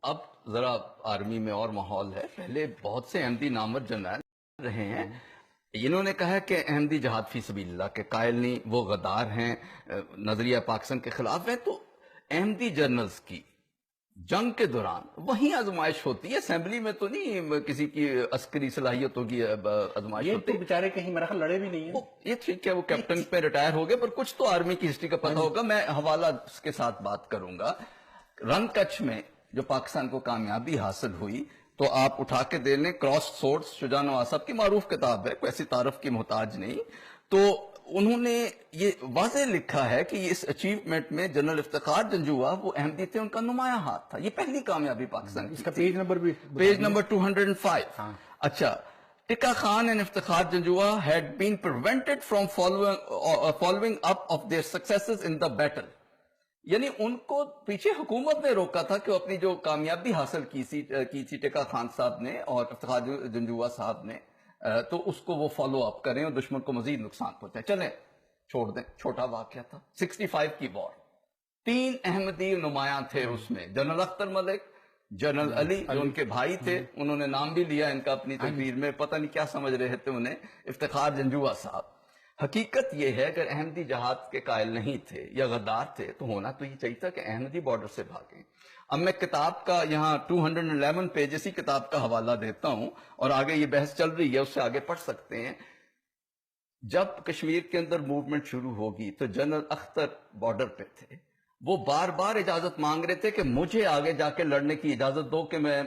اب ذرا آرمی میں اور ماحول ہے. پہلے بہت سے احمدی نامور جنرل رہے ہیں. انہوں نے کہا کہ احمدی جہاد فی سبیل اللہ کے قائل نہیں، وہ غدار ہیں، نظریہ پاکستان کے خلاف ہیں. تو احمدی جنرلز کی جنگ کے دوران وہیں آزمائش ہوتی ہے، اسمبلی میں تو نہیں کسی کی عسکری صلاحیتوں کی آزمائش یہ ہوتی تو بیچارے کہیں میرا خیال لڑے بھی نہیں ہیں. یہ ٹھیک ہے، وہ کیپٹن پہ ریٹائر ہو گئے، پر کچھ تو آرمی کی ہسٹری کا پتہ ہوگا. میں حوالہ اس کے ساتھ بات کروں گا. رن کچھ میں جو پاکستان کو کامیابی حاصل ہوئی، تو آپ اٹھا کے دے لیں، کراس سورڈز شجاع نواز صاحب کی معروف کتاب ہے، کوئی ایسی تعارف کی محتاج نہیں. تو انہوں نے یہ واضح لکھا ہے کہ اس اچیومنٹ میں جنرل افتخار جنجوعہ وہ احمدی تھے، ان کا نمایاں ہاتھ تھا. یہ پہلی کامیابی پاکستان کی. اس کا پیج نمبر بھی پیج نمبر 205. اچھا، tikka Khan and Iftikhar Janjua had been prevented from following up of their successes in the battle. یعنی ان کو پیچھے حکومت نے روکا تھا کہ وہ اپنی جو کامیابی حاصل کی تھی ٹکا خان صاحب نے اور افتخار جنجوعہ صاحب نے، تو اس کو وہ فالو اپ کریں اور دشمن کو مزید نقصان پہنچائیں. چلیں چھوڑ دیں، چھوٹا واقعہ تھا. 65 کی وار، 3 احمدی نمایاں تھے اس میں. جنرل اختر ملک، جنرل علی جو ان کے بھائی تھے، انہوں نے نام بھی لیا ان کا اپنی تقریر میں، پتہ نہیں کیا سمجھ رہے تھے انہیں، افتخار جنجوعہ صاحب. حقیقت یہ ہے اگر احمدی جہاد کے قائل نہیں تھے یا غدار تھے تو ہونا تو یہ چاہیے تھا کہ احمدی بارڈر سے بھاگیں. اب میں کتاب کا یہاں 211 پیج اسی کتاب کا حوالہ دیتا ہوں، اور آگے یہ بحث چل رہی ہے، اس سے آگے پڑھ سکتے ہیں. جب کشمیر کے اندر موومنٹ شروع ہوگی تو جنرل اختر بارڈر پہ تھے. وہ بار بار اجازت مانگ رہے تھے کہ مجھے آگے جا کے لڑنے کی اجازت دو کہ میں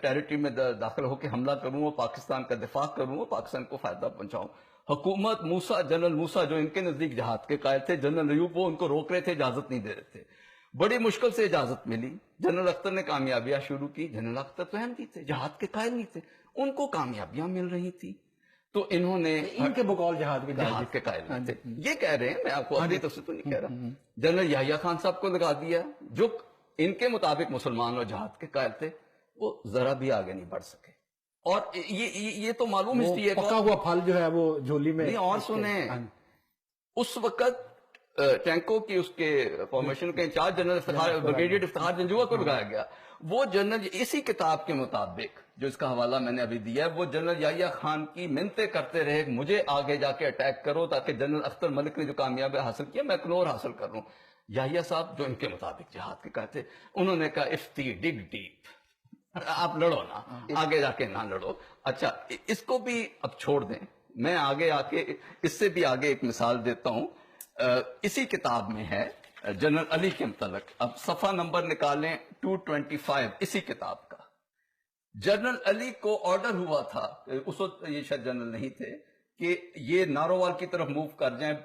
ٹیریٹری میں داخل ہو کے حملہ کروں، پاکستان کا دفاع کروں، پاکستان کو فائدہ پہنچاؤں. حکومت جنرل موسیٰ جو ان کے نزدیک جہاد کے قائل تھے، جنرل ایوب وہ ان کو روک رہے تھے، اجازت نہیں دے رہے تھے. بڑی مشکل سے اجازت ملی. جنرل اختر نے کامیابیاں شروع کی. جنرل اختر تو احمدی تھے، جہاد کے قائل نہیں تھے، ان کو کامیابیاں مل رہی تھی. تو انہوں نے ان کے بقول جہاد کے قائل نہیں تھے. یہ کہہ رہے ہیں، میں آپ کو اپنی طرف سے تو نہیں کہہ رہا. جنرل یحییٰ خان صاحب کو لگا دیا، جو ان کے مطابق مسلمان اور جہاد کے قائل تھے، وہ ذرا بھی آگے نہیں بڑھ سکے. اور یہ تو معلوم ہسٹری ہے، پکا ہوا پھل جو ہے وہ جھولی میں. نہیں، اور سنیں، اس وقت ٹینکوں کی اس کے فارمیشن کے in charge general brigadier Iftikhar Janjua کو لگایا گیا. وہ جنرل اسی کتاب کے مطابق جو اس کا حوالہ میں نے ابھی دیا ہے، وہ جنرل یحییٰ خان کی منتیں کرتے رہے مجھے آگے جا کے اٹیک کرو تاکہ جنرل اختر ملک نے جو کامیابی حاصل کیا میں کنور حاصل کر لوں. یحییٰ صاحب جو ان کے مطابق جہاد کے کہتے، انہوں نے کہا افتی ڈگ ڈیپ، آپ لڑو نا، آگے جا کے نہ لڑو. اچھا، اس کو بھی اب چھوڑ دیں. میں آگے آ کے اس سے بھی آگے ایک مثال دیتا ہوں. اسی کتاب میں ہے جنرل علی کے متعلق. اب صفحہ نمبر نکالیں 225 اسی کتاب کا. جنرل علی کو آرڈر ہوا تھا، اس وقت یہ شاید جنرل نہیں تھے، کہ یہ نارووال کی طرف موو کر جائیں،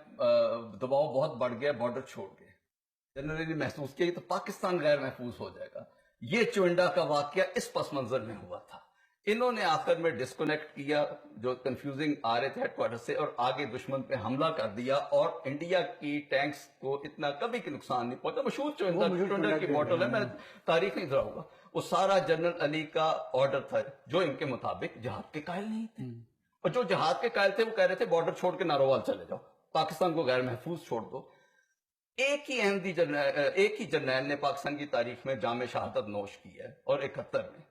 دباؤ بہت بڑھ گیا، بارڈر چھوڑ گئے. جنرل علی محسوس کیا تو پاکستان غیر محفوظ ہو جائے گا. یہ چونڈا کا واقعہ اس پس منظر میں ہوا تھا. انہوں نے آخر میں ڈسکنیکٹ کیا جو کنفیوزنگ آ رہے تھے ہیڈ کوارٹر سے، اور آگے دشمن پہ حملہ کر دیا، اور انڈیا کی ٹینکس کو اتنا کبھی کی نقصان نہیں پہنچا. مشہور چونڈا کی باٹل ہے، میں تاریخ نہیں دہراؤں گا. وہ سارا جنرل علی کا آرڈر تھا، جو ان کے مطابق جہاد کے قائل نہیں تھے. اور جو جہاد کے قائل تھے وہ کہہ رہے تھے بارڈر چھوڑ کے نارووال چلے جاؤ، پاکستان کو غیر محفوظ چھوڑ دو. ایک ہی جرنیل نے پاکستان کی تاریخ میں جام شہادت نوش کی ہے، اور 71 میں،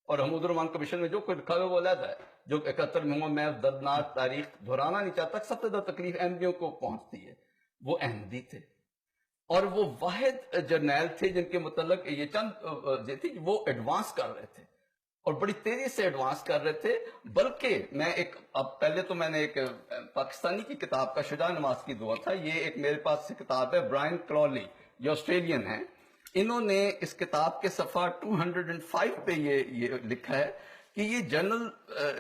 اور حمود الرحمان کمیشن میں جو کوئی لکھا ہوا وہ علیحدہ ہے. جو 71 میں ہوا، میں دردناک تاریخ دہرانا نہیں چاہتا، سب سے زیادہ تکلیف احمدیوں کو پہنچتی ہے. وہ احمدی تھے، اور وہ واحد جرنیل تھے جن کے متعلق یہ چند تھی وہ ایڈوانس کر رہے تھے، اور بڑی تیزی سے ایڈوانس کر رہے تھے. بلکہ میں اب پہلے تو میں نے ایک پاکستانی کی کتاب کا شجاع نواز کی دعا تھا، یہ ایک میرے پاس سے کتاب ہے، برائن کرالی جو آسٹریلین ہیں. انہوں نے اس کتاب کے صفحہ 205 پہ یہ لکھا ہے کہ یہ جنرل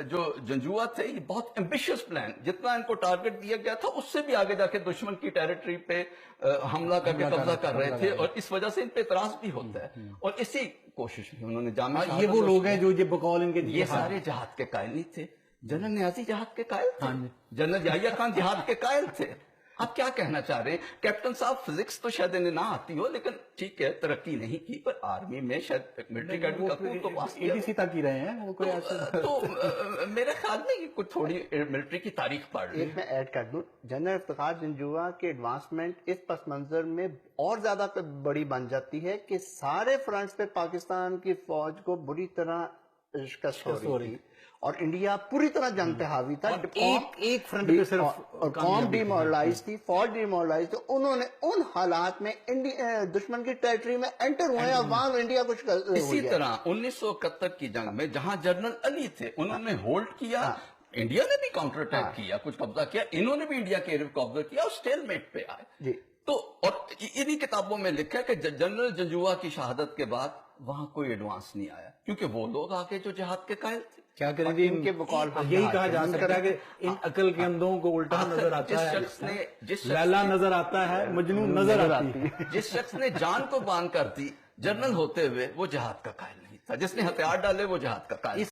جو جنجوعہ تھے، یہ بہت ایمبیشس پلان، جتنا ان کو ٹارگٹ دیا گیا تھا اس سے بھی آگے جا کے دشمن کی ٹیریٹری پہ حملہ کر کے قبضہ کر رہے تھے، اور اس وجہ سے ان پہ اعتراض بھی ہوتا ہے. اور اسی کوشش میں انہوں نے جامع شہادت. یہ وہ لوگ ہیں جو بقول ان کے یہ سارے جہاد کے قائل نہیں تھے. جنرل نیازی جہاد کے قائل تھے، جنرل یحییٰ خان جہاد کے قائل تھے. آپ کیا کہنا چاہ رہے ہیں کیپٹن صاحب؟ فزکس تو شاید انہیں نہ آتی ہو، لیکن ٹھیک ہے ترقی نہیں کی، پر آرمی میں شاید ملٹری اکیڈمی کا کورس تو پاس کیا۔ ATC تک ہی رہے ہیں وہ کوئی ایسا تو میرے خیال میں یہ کچھ تھوڑی ملٹری کی تاریخ پڑھ لی۔ ایک میں ایڈ کر دوں، جنرل افتخار جنجوعہ کے ایڈوانسمنٹ اس پس منظر میں اور زیادہ بڑی بن جاتی ہے کہ سارے فرنٹس پہ پاکستان کی فوج کو بری طرح شکست ہو رہی تھی اور انڈیا پوری طرح جنگ پہ حاوی تھا، ایک فرنٹ پہ صرف اور قوم ڈی مورلائز تھی، فوج ڈی مورلائز تھی۔ انہوں نے ان حالات میں دشمن کی ٹیریٹری میں انٹر ہوئے اور وہاں انڈیا کچھ اسی طرح 1971 کی جنگ میں جہاں جنرل علی تھے انہوں نے ہولڈ کیا، انڈیا نے بھی کاؤنٹر اٹیک کیا، کچھ قبضہ کیا، انہوں نے بھی انڈیا کے ایریا قبضہ کیا اور اسٹیل میٹ پہ آئے۔ جی تو اور انہی کتابوں میں لکھا ہے کہ جنرل جنجوعہ کی شہادت کے بعد وہاں کوئی ایڈوانس نہیں آیا، کیونکہ وہ لوگ آگے جو جہاد کے قائل تھے۔ کیا کریں جی، ان کے بقول یہی کہا جا سکتا ہے کہ ان عقل کے اندھوں کو الٹا نظر آتا ہے، لیلا نظر آتا ہے، مجنون نظر آتی ہے۔ جس شخص نے جان کو بان کر دی جنرل ہوتے ہوئے، وہ جہاد کا قائل نہیں تھا، جس نے ہتھیار ڈالے وہ جہاد کا قائل